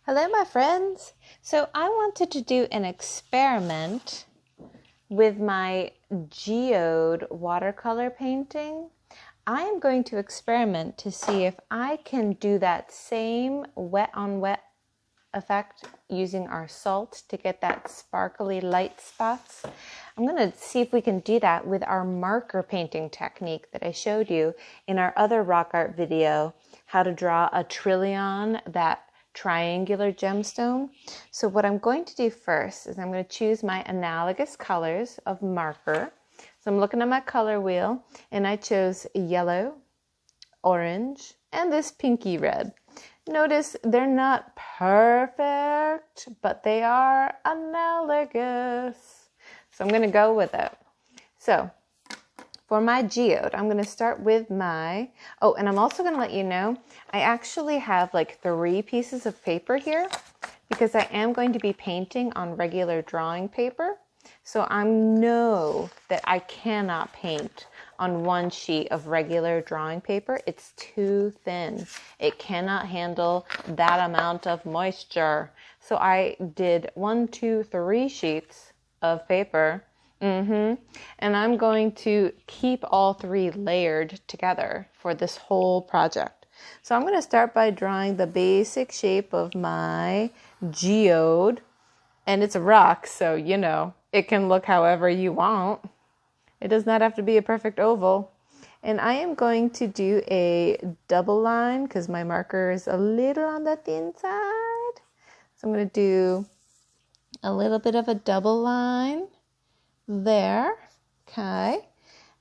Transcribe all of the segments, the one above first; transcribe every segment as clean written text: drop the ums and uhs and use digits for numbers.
Hello, my friends. So I wanted to do an experiment with my geode watercolor painting. I am going to experiment to see if I can do that same wet on wet effect using our salt to get that sparkly light spots. I'm going to see if we can do that with our marker painting technique that I showed you in our other rock art video, how to draw a trillion, that triangular gemstone. So what I'm going to do first is I'm going to choose my analogous colors of marker. So I'm looking at my color wheel and I chose yellow, orange, and this pinky red. Notice they're not perfect, but they are analogous. So I'm going to go with it. So for my geode, I'm going to start with my, and I'm also going to let you know, I actually have like 3 pieces of paper here because I am going to be painting on regular drawing paper. So I know that I cannot paint on 1 sheet of regular drawing paper. It's too thin. It cannot handle that amount of moisture. So I did 1, 2, 3 sheets of paper. And I'm going to keep all 3 layered together for this whole project. So I'm going to start by drawing the basic shape of my geode. And it's a rock, so you know, it can look however you want. It does not have to be a perfect oval. And I am going to do a double line because my marker is a little on the thin side. So I'm going to do a little bit of a double line there. Okay.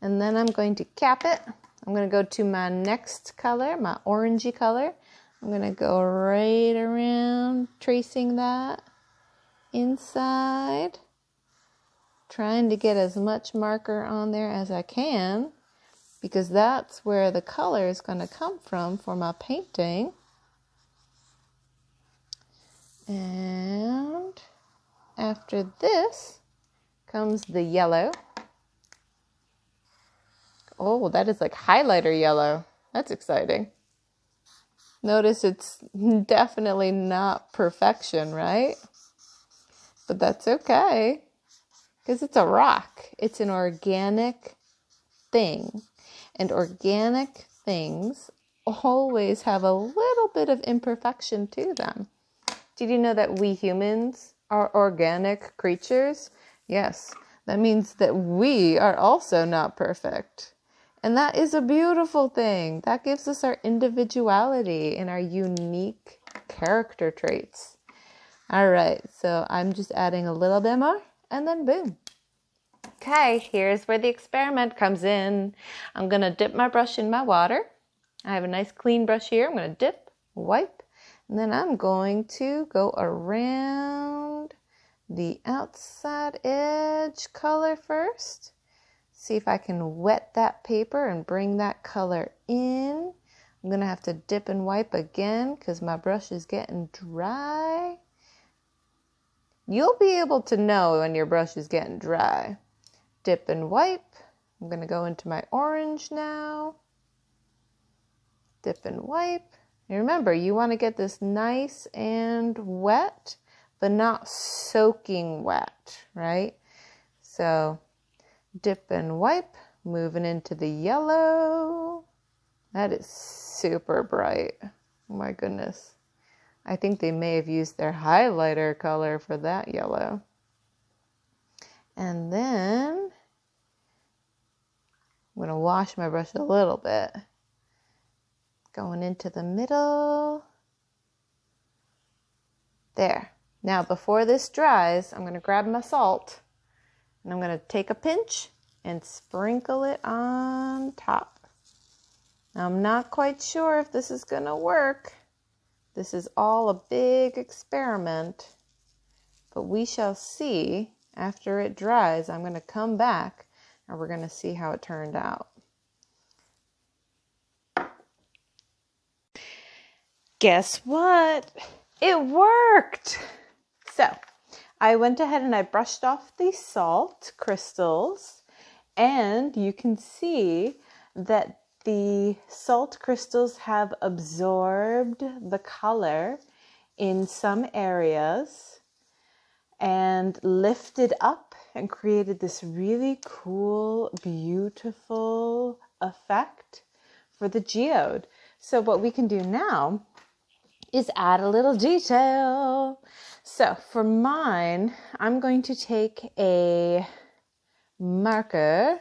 And then I'm going to cap it. I'm going to go to my next color, my orangey color. I'm going to go right around tracing that inside, trying to get as much marker on there as I can because that's where the color is going to come from for my painting. And after this comes the yellow. Oh, that is like highlighter yellow. That's exciting. Notice it's definitely not perfection, right? But that's okay. Because it's a rock. It's an organic thing. And organic things always have a little bit of imperfection to them. Did you know that we humans are organic creatures? Yes, that means that we are also not perfect. And that is a beautiful thing. That gives us our individuality and our unique character traits. All right, so I'm just adding a little bit more and then boom. Okay, here's where the experiment comes in. I'm going to dip my brush in my water. I have a nice clean brush here. I'm going to dip, wipe, and then I'm going to go around the outside edge color first. See if I can wet that paper and bring that color in. I'm going to have to dip and wipe again because my brush is getting dry. You'll be able to know when your brush is getting dry. Dip and wipe. I'm going to go into my orange now. Dip and wipe. And remember, you want to get this nice and wet, but not soaking wet, right? So dip and wipe, moving into the yellow. That is super bright. Oh my goodness. I think they may have used their highlighter color for that yellow. And then I'm going to wash my brush a little bit. Going into the middle. There. Now before this dries, I'm going to grab my salt and I'm going to take a pinch and sprinkle it on top. Now I'm not quite sure if this is going to work. This is all a big experiment, but we shall see. After it dries, I'm going to come back and we're going to see how it turned out. Guess what? It worked! So, I went ahead and I brushed off the salt crystals, and you can see that the salt crystals have absorbed the color in some areas and lifted up and created this really cool, beautiful effect for the geode. So what we can do now is add a little detail. So for mine, I'm going to take a marker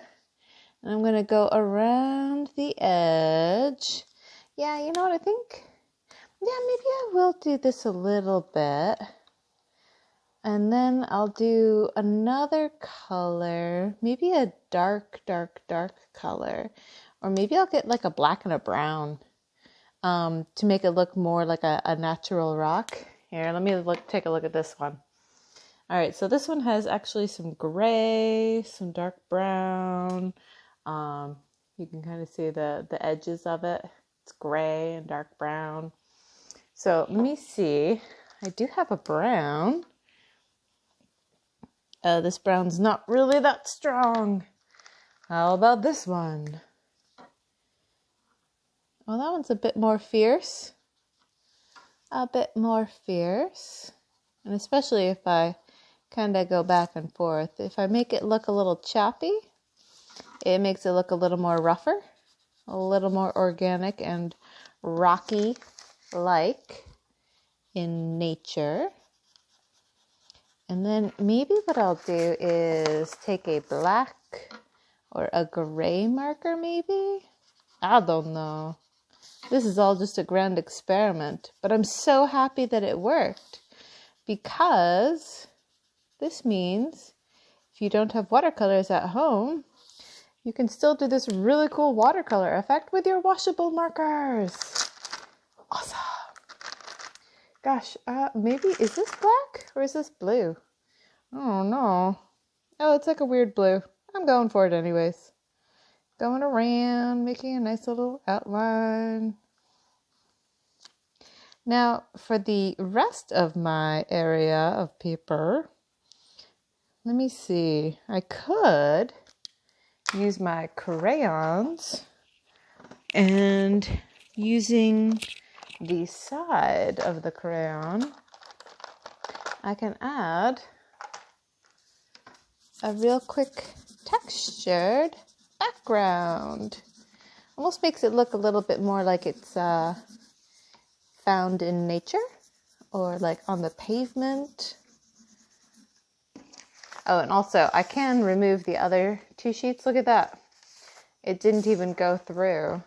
and I'm going to go around the edge. Yeah, you know what I think? Yeah, maybe I will do this a little bit. And then I'll do another color, maybe a dark color. Or maybe I'll get like a black and a brown to make it look more like a natural rock. Here, let me take a look at this one. All right, so this one has actually some gray, some dark brown. You can kind of see the edges of it. It's gray and dark brown. So let me see. I do have a brown. This brown's not really that strong. How about this one? Well, that one's a bit more fierce. A bit more fierce. And especially if I kind of go back and forth. If I make it look a little choppy, it makes it look a little more rougher, a little more organic and rocky-like in nature. And then maybe what I'll do is take a black or a gray marker maybe. I don't know. This is all just a grand experiment, but I'm so happy that it worked because this means if you don't have watercolors at home, you can still do this really cool watercolor effect with your washable markers. Awesome. Gosh, maybe, is this black or is this blue? I don't know. Oh, it's like a weird blue. I'm going for it anyways. Going around, making a nice little outline. Now, for the rest of my area of paper, let me see. I could use my crayons and using the side of the crayon, I can add a real quick textured background. Almost makes it look a little bit more like it's found in nature or like on the pavement. Oh, and also I can remove the other two sheets. Look at that. It didn't even go through.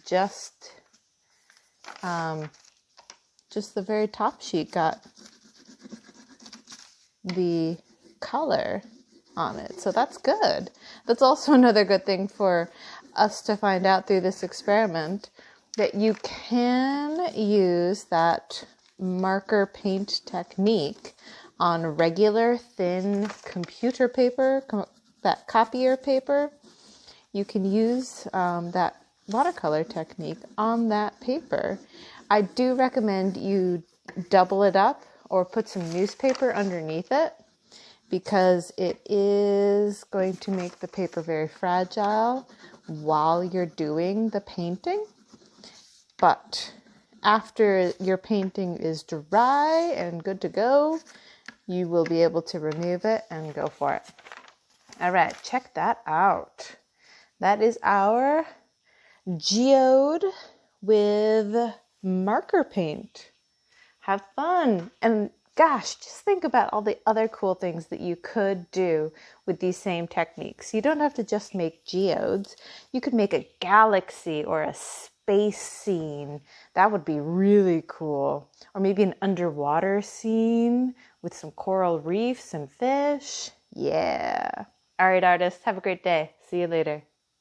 Just the very top sheet got the color on it. So that's good. That's also another good thing for us to find out through this experiment, that you can use that marker paint technique on regular thin computer paper, that copier paper. You can use that watercolor technique on that paper. I do recommend you double it up or put some newspaper underneath it, because it is going to make the paper very fragile while you're doing the painting. But after your painting is dry and good to go, you will be able to remove it and go for it. All right, check that out. That is our geode with marker paint. Have fun. And gosh, just think about all the other cool things that you could do with these same techniques. You don't have to just make geodes. You could make a galaxy or a space scene. That would be really cool. Or maybe an underwater scene with some coral reefs and fish. Yeah. All right, artists, have a great day. See you later.